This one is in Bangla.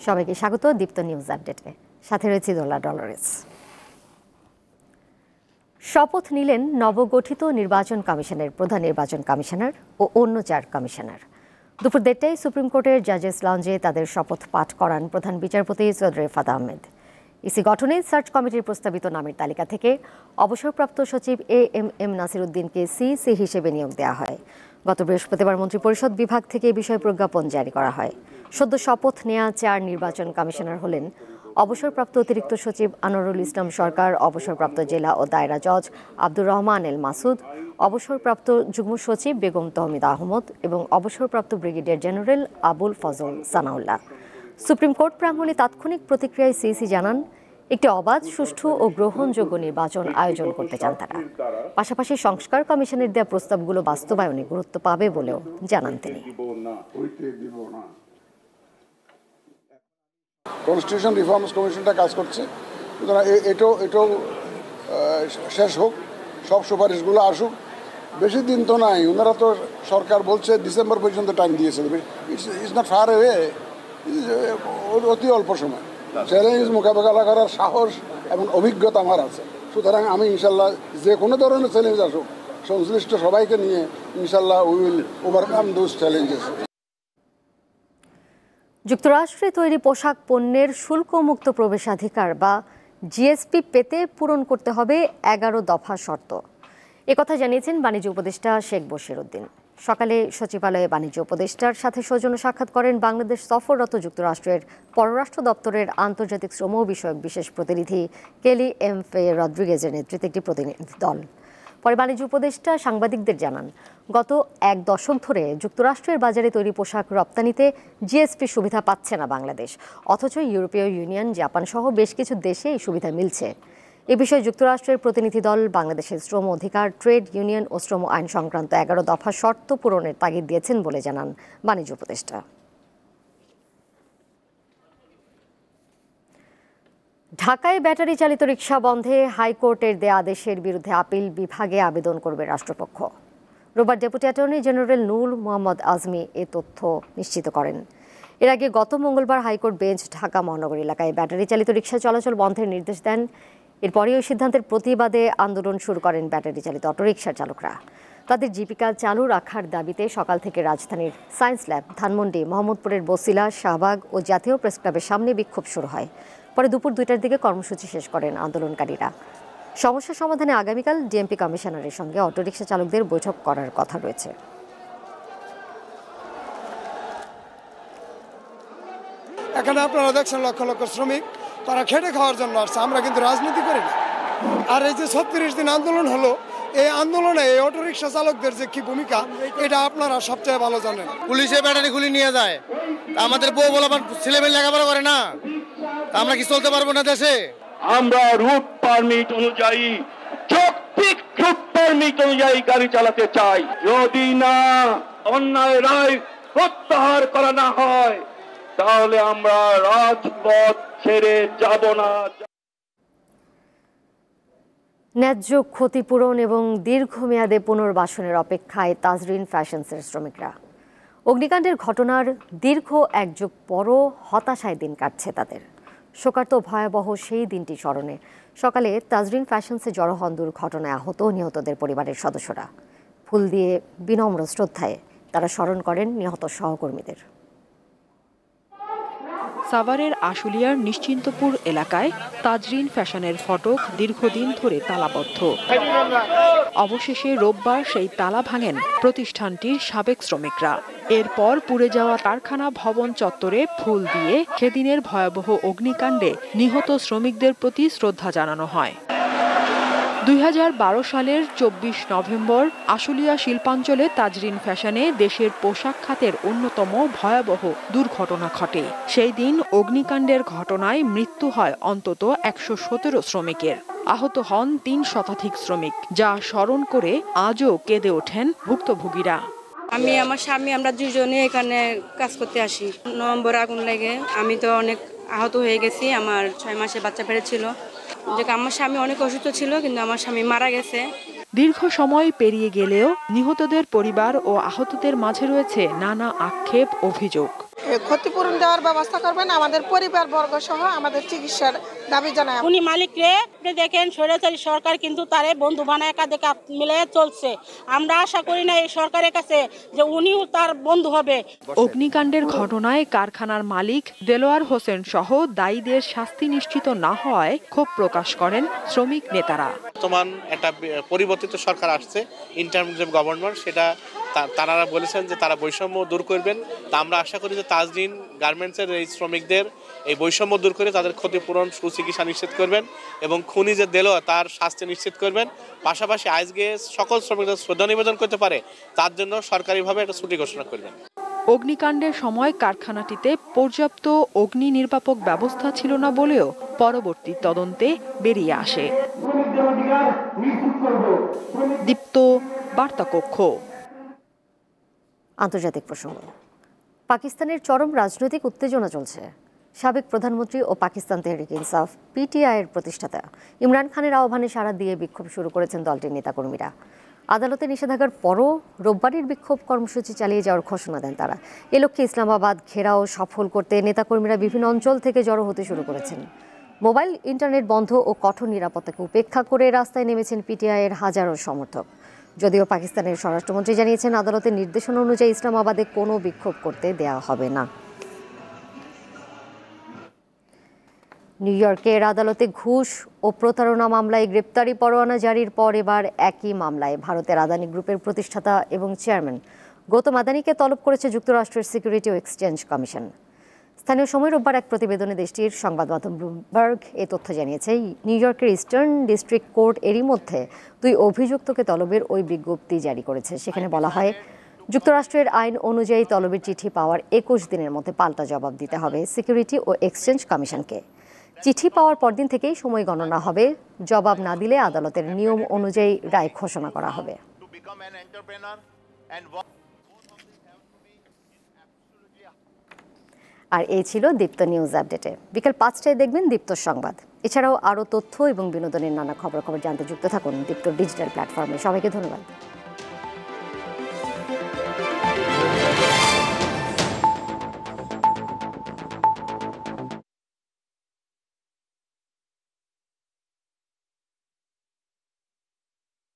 সবাইকে স্বাগত দীপ্ত নিউজ আপডেটে। সাথে রয়েছে দোলা ডলরেস। শপথ নিলেন নবগঠিত নির্বাচন কমিশনের প্রধান নির্বাচন কমিশনার ও অন্য 4 কমিশনার। দুপুর 1:30টায় সুপ্রিম কোর্টের জাজেস লাউঞ্জে তাদের শপথ পাঠ করান প্রধান বিচারপতি সৈয়দ রেফাত আহমেদ। ইসি গঠনে সার্চ কমিটির প্রস্তাবিত নামের তালিকা থেকে অবসরপ্রাপ্ত সচিব এএমএম নাসির উদ্দিনকে সিসি হিসেবে নিয়োগ দেওয়া হয়। গত বৃহস্পতিবার মন্ত্রিপরিষদ বিভাগ থেকে এই বিষয়ে প্রজ্ঞাপন জারি করা হয়। সদ্য শপথ নেওয়া 4 নির্বাচন কমিশনার হলেন অবসরপ্রাপ্ত অতিরিক্ত সচিব আনোয়ারুল ইসলাম সরকার, অবসরপ্রাপ্ত জেলা ও দায়রা জজ আব্দুর রহমান এল মাসুদ, অবসরপ্রাপ্ত যুগ্ম সচিব বেগম তহমিদ আহমদ এবং অবসরপ্রাপ্ত brigadier general Abul Fazal Sanaullah. Supreme court প্রাঙ্গণে তাৎক্ষণিক প্রতিক্রিয়ায় সিসি জানান, একটি অবাধ, সুষ্ঠু ও গ্রহণযোগ্য নির্বাচন আয়োজন করতে চান তারা। পাশাপাশি সংস্কার কমিশনের দেওয়া প্রস্তাবগুলো বাস্তবায়নে গুরুত্ব পাবে বলেও জানান তিনি। কনস্টিটিউশন রিফর্মস কমিশনটা কাজ করছে, সুতরাং এটাও শেষ হোক, সব সুপারিশগুলো আসুক। বেশি দিন তো নাই, ওনারা তো সরকার বলছে ডিসেম্বর পর্যন্ত টাইম দিয়েছে। ইটস নট ফার অ্যাওয়ে, অতি অল্প সময়। চ্যালেঞ্জ মোকাবেলা করার সাহস এবং অভিজ্ঞতা আমার আছে, সুতরাং আমি ইনশাল্লাহ যে কোনো ধরনের চ্যালেঞ্জ আসুক, সংশ্লিষ্ট সবাইকে নিয়ে ইনশাল্লাহ we will overcome those challenges. যুক্তরাষ্ট্রে তৈরি পোশাক পণ্যের শুল্কমুক্ত প্রবেশাধিকার বা জিএসপি পেতে পূরণ করতে হবে 11 দফা শর্ত। একথা জানিয়েছেন বাণিজ্য উপদেষ্টা শেখ বশির উদ্দিন। সকালে সচিবালয়ে বাণিজ্য উপদেষ্টার সাথে সৌজন্য সাক্ষাৎ করেন বাংলাদেশ সফররত যুক্তরাষ্ট্রের পররাষ্ট্র দপ্তরের আন্তর্জাতিক শ্রম বিষয়ক বিশেষ প্রতিনিধি কেলি এম ফে রদ্রিগেজের নেতৃত্বে একটি প্রতিনিধি দল। পরে বাণিজ্য উপদেষ্টা সাংবাদিকদের জানান, গত 1 দশক ধরে যুক্তরাষ্ট্রের বাজারে তৈরি পোশাক রপ্তানিতে জিএসপি সুবিধা পাচ্ছে না বাংলাদেশ, অথচ ইউরোপীয় ইউনিয়ন, জাপান সহ বেশ কিছু দেশে এই সুবিধা মিলছে। এ বিষয়ে যুক্তরাষ্ট্রের প্রতিনিধি দল বাংলাদেশের শ্রম অধিকার, ট্রেড ইউনিয়ন ও শ্রম আইন সংক্রান্ত 11 দফা শর্ত পূরণের তাগিদ দিয়েছেন বলে জানান বাণিজ্য উপদেষ্টা। ঢাকায় ব্যাটারি চালিত রিকশা বন্ধে হাইকোর্টের দেয়া আদেশের বিরুদ্ধে আপিল বিভাগে আবেদন করবে রাষ্ট্রপক্ষ। রোববার ডেপুটি অ্যাটর্নি জেনারেল নূর মোহাম্মদ আজমি এ তথ্য নিশ্চিত করেন। এর আগে গত মঙ্গলবার হাইকোর্ট বেঞ্চ ঢাকা মহানগর এলাকায় ব্যাটারি চালিত রিকশা চলাচল বন্ধের নির্দেশ দেন। এরপরে ওই সিদ্ধান্তের প্রতিবাদে আন্দোলন শুরু করেন ব্যাটারি চালিত অটোরিকশার চালকরা। তাদের জীবিকা চালু রাখার দাবিতে সকাল থেকে রাজধানীর সায়েন্স ল্যাব, ধানমন্ডি, মোহাম্মদপুরের বসিলা, শাহবাগ ও জাতীয় প্রেস ক্লাবের সামনে বিক্ষোভ শুরু হয়। পরে দুপুর 2টার দিকে কর্মসূচি শেষ করেন আন্দোলনকারীরা। সমস্যা সমাধানে আগামীকাল ডিএমপি কমিশনারের সঙ্গে অটোরিকশা চালকদের বৈঠক করার কথা রয়েছে। এখানে আপনারা দেখছেন লক্ষ লক্ষ শ্রমিক, তারা খেটে খাওয়ার জন্য আসছে। আমরা কিন্তু রাজনীতি করি না। আর এই যে 36 দিন আন্দোলন হলো, এই আন্দোলনে এই অটোরিকশা চালকদের যে কি ভূমিকা, এটা আপনারা সবচেয়ে ভালো জানেন। পুলিশে ব্যাটারি খুলে নিয়ে যায়, আমাদের বউ বলা ছেলেমেয়ে লেখাপড়া করে না, আমরা কি চলতে পারবো না দেশে? আমরা রুট পারমিট অনুযায়ী, যৌক্তিক রুট পারমিট অনুযায়ী গাড়ি চালাতে চাই। যদি না অন্যায় রায় প্রত্যাহার করা না হয়, তাহলে আমরা রাজপথ ছেড়ে যাব না। ন্যায্য ক্ষতিপূরণ এবং দীর্ঘমেয়াদে পুনর্বাসনের অপেক্ষায় তাজরিন ফ্যাশনসের শ্রমিকরা। অগ্নিকাণ্ডের ঘটনার দীর্ঘ 1 যুগ পরও হতাশায় দিন কাটছে তাদের। শোকার্ত ভয়াবহ সেই দিনটি স্মরণে সকালে তাজরিন ফ্যাশনসে জড়ো হন দুর্ঘটনায় আহত নিহতদের পরিবারের সদস্যরা। ফুল দিয়ে বিনম্র শ্রদ্ধায় তারা স্মরণ করেন নিহত সহকর্মীদের। সাভারের আশুলিয়ার নিশ্চিন্তপুর এলাকায় তাজরিন ফ্যাশনের ফটক দীর্ঘদিন ধরে তালাবদ্ধ। অবশেষে রোববার সেই তালা ভাঙেন প্রতিষ্ঠানটির সাবেক শ্রমিকরা। এরপর পুড়ে যাওয়া কারখানা ভবন চত্বরে ফুল দিয়ে সেদিনের ভয়াবহ অগ্নিকাণ্ডে নিহত শ্রমিকদের প্রতি শ্রদ্ধা জানানো হয়। 2012 সালের 24 নভেম্বর আশুলিয়া শিল্পাঞ্চলে তাজরিন ফ্যাশনে দেশের পোশাক খাতের অন্যতম ভয়াবহ দুর্ঘটনা ঘটে। সেই দিন অগ্নিকাণ্ডের ঘটনায় মৃত্যু হয় অন্তত 117 শ্রমিকের। আহত হন 3 শতাধিক শ্রমিক, যা স্মরণ করে আজও কেঁদে ওঠেন ভুক্তভোগীরা। আমি আমার স্বামী, আমরা দুজনে এখানে কাজ করতে আসি। নভেম্বর আগুন লেগে আমি তো অনেক আহত হয়ে গেছি। আমার 6 মাসের বাচ্চা পেরেছিল। আমার স্বামী অনেক অসুস্থ ছিল, কিন্তু আমার স্বামী মারা গেছে। দীর্ঘ সময় পেরিয়ে গেলেও নিহতদের পরিবার ও আহতদের মাঝে রয়েছে নানা আক্ষেপ, অভিযোগ। ক্ষতিপূরণ দেওয়ার ব্যবস্থা করবেন, আমাদের পরিবারবর্গ সহ আমাদের চিকিৎসার দাবি জানায়। উনি মালিকরে দেখেন স্বৈরাচারী সরকার কিন্তু তারে বন্ধু বানায় কাঁধে কাঁধ মিলে চলছে। আমরা আশা করি না এই সরকারের কাছে যে উনিও তার বন্ধু হবে। অগ্নিকাণ্ডের ঘটনায় কারখানার মালিক দেলোয়ার হোসেন সহ দায়ীদের শাস্তি নিশ্চিত না হওয়ায় ক্ষোভ প্রকাশ করেন শ্রমিক নেতারা। বর্তমান একটা পরিবর্তিত সরকার আসছে, ইন্টারিম গভর্নমেন্ট, সেটা তারা বলেছেন যে তারা বৈষম্য দূর করবেন। তা আমরা আশা করি যে তাজরিন গার্মেন্টসের এই শ্রমিকদের এই বৈষম্য দূর করে তাদের ক্ষতিপূরণ সুচিকিৎসা নিশ্চিত করবেন এবং খুনি যে দেলোয়ার তার শাস্তি নিশ্চিত করবেন। পাশাপাশি আজকে সকল শ্রমিকদের শ্রদ্ধা নিবেদন করতে পারে তার জন্য সরকারিভাবে একটা ছুটি ঘোষণা করবেন। অগ্নিকাণ্ডের সময় কারখানাটিতে পর্যাপ্ত অগ্নি নির্বাপক ব্যবস্থা ছিল না বলেও পরবর্তী তদন্তে বেরিয়ে আসে। দীপ্ত বার্তা কক্ষ। আন্তর্জাতিক প্রসঙ্গ। পাকিস্তানের চরম রাজনৈতিক উত্তেজনা চলছে। সাবেক প্রধানমন্ত্রী ও পাকিস্তান তেহরিক ইনসাফ পিটিআইয়ের প্রতিষ্ঠাতা ইমরান খানের আহ্বানে সাড়া দিয়ে বিক্ষোভ শুরু করেছেন দলটির নেতাকর্মীরা। আদালতে নিষেধাজ্ঞার পরও রোববারের বিক্ষোভ কর্মসূচি চালিয়ে যাওয়ার ঘোষণা দেন তারা। এ লক্ষ্যে ইসলামাবাদ ঘেরাও সফল করতে নেতাকর্মীরা বিভিন্ন অঞ্চল থেকে জড়ো হতে শুরু করেছেন। মোবাইল ইন্টারনেট বন্ধ ও কঠোর নিরাপত্তাকে উপেক্ষা করে রাস্তায় নেমেছেন পিটিআইয়ের হাজারো সমর্থক। যদিও পাকিস্তানের স্বরাষ্ট্রমন্ত্রী জানিয়েছেন আদালতের নির্দেশনা অনুযায়ী ইসলামাবাদে কোনো বিক্ষোভ করতে দেওয়া হবে না। নিউ ইয়র্কের আদালতে ঘুষ ও প্রতারণা মামলায় গ্রেপ্তারি পরোয়ানা জারির পর এবার একই মামলায় ভারতের আদানি গ্রুপের প্রতিষ্ঠাতা এবং চেয়ারম্যান গৌতম আদানিকে তলব করেছে যুক্তরাষ্ট্রের সিকিউরিটি ও এক্সচেঞ্জ কমিশন। স্থানীয় সময় রোববার এক প্রতিবেদনে দেশটির সংবাদ মাধ্যম ব্লুমবার্গ এ তথ্য জানিয়েছে। নিউ ইয়র্কের ইস্টার্ন ডিস্ট্রিক্ট কোর্ট এরই মধ্যে 2 অভিযুক্তকে তলবের ওই বিজ্ঞপ্তি জারি করেছে। সেখানে বলা হয়, যুক্তরাষ্ট্রের আইন অনুযায়ী তলবের চিঠি পাওয়ার 21 দিনের মধ্যে পাল্টা জবাব দিতে হবে সিকিউরিটি ও এক্সচেঞ্জ কমিশনকে। চিঠি পাওয়ার পরদিন থেকেই সময় গণনা হবে। জবাব না দিলে আদালতের নিয়ম অনুযায়ী রায় ঘোষণা করা হবে। আর এই ছিল দীপ্ত নিউজ আপডেটে। বিকেল 5টায় দেখবেন দীপ্ত সংবাদ। এছাড়াও আরও তথ্য এবং বিনোদনের নানা খবর জানতে যুক্ত থাকুন দীপ্ত ডিজিটাল প্ল্যাটফর্মে। সবাইকে ধন্যবাদ।